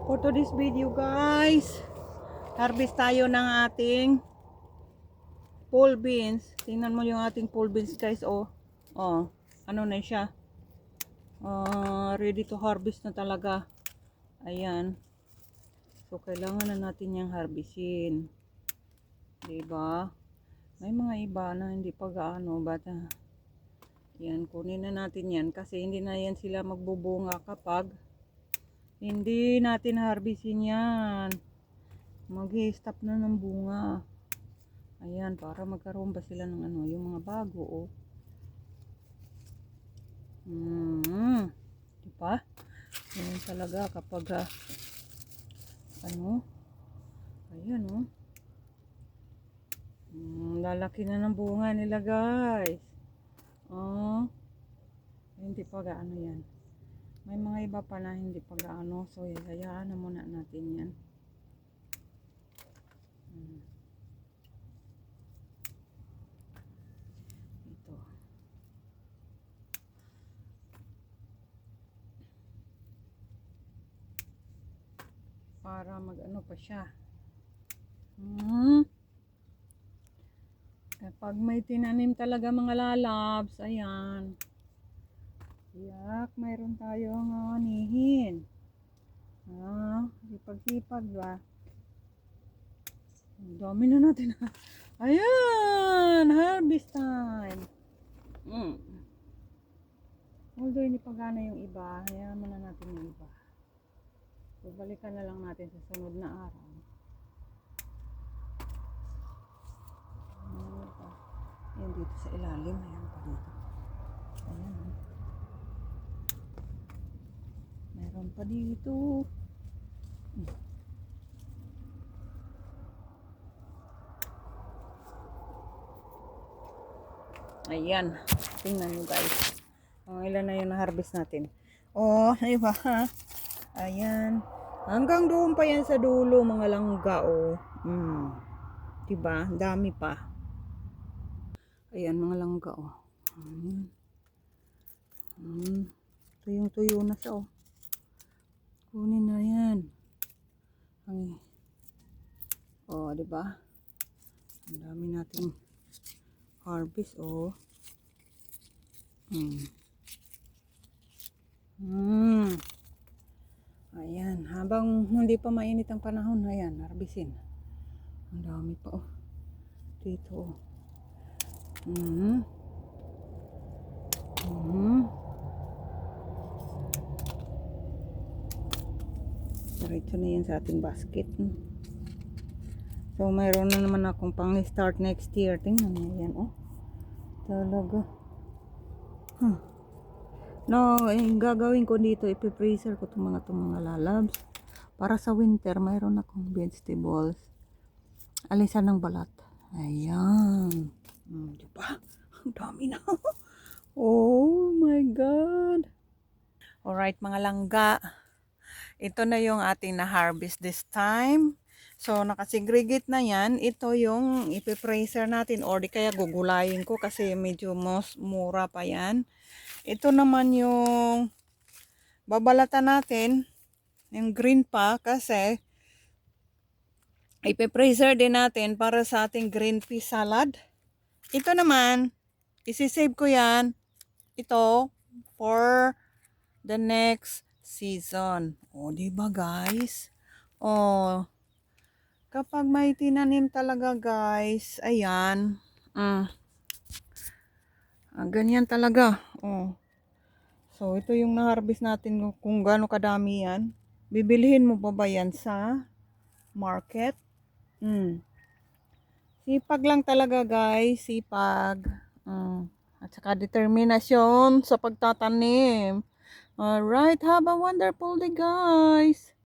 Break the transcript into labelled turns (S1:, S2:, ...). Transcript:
S1: For today's video guys, harvest tayo ng ating pole beans. Tingnan mo yung ating pole beans guys. Oh, ano na siya, ready to harvest na talaga. Ayan, so kailangan na natin yung harvestin, diba? May mga iba na hindi pa gaano, yan, kunin na natin yan kasi hindi na yan sila magbubunga kapag hindi natin harvestin yan. Mag-i-stop na ng bunga. Ayan, para magkaroon ba sila ng ano, yung mga bago, diba? Ayan talaga kapag ayan lalaki na ng bunga nila guys. Hindi pa gaano yan. May mga iba pa na hindi pa gaano, so hayaan na muna natin yan. Ito. Para mag-ano pa siya. Kapag may tinanim talaga mga lalabs, ayan. Yak, mayroon tayong anihin. Sipag-sipag ba? Ang dami na natin. Ayan, harvest time. Although hindi pa gana yung iba, hayaan muna natin yung iba. So, balikan na lang natin sa sunod na araw. Ayan dito sa ilalim, ayan pa dito. Ayan. Meron pa dito. Ayan. Tingnan nyo guys. Ilan na yung na-harvest natin. Diba ha? Ayan. Hanggang doon pa yan sa dulo mga langga diba? Dami pa. Ayan mga langga tuyong-tuyo na siya Kunin na yan. Diba? Ang dami nating harvest Ayan, habang hindi pa mainit ang panahon, ayan, harvestin. Ang dami pa dito diretso na yan sa ating basket. So mayroon na naman akong pang start next year. Tingnan mo yan talaga. Gagawin ko dito, ipi-freezer ko itong mga lalabs para sa winter. Mayroon akong vegetables, alisan ng balat. Ayan, diba? Ang dami na. Oh my god. Alright mga langga, ito na yung ating na harvest this time. So nakasegregate na yan. Ito yung ipi-freezer natin or di kaya gugulayin ko kasi medyo mura pa yan. Ito naman yung babalatan natin, yung green pa, kasi ipe-freezer din natin para sa ating green pea salad. Ito naman, isi-save ko yan, ito, for the next season. Diba guys? Kapag may tinanim talaga guys, ayan, ganyan talaga. So ito yung na-harvest natin, kung gaano kadami yan. Bibilihin mo pa ba yan sa market? Sipag lang talaga guys, sipag. At saka determinasyon sa pagtatanim. Alright, have a wonderful day guys.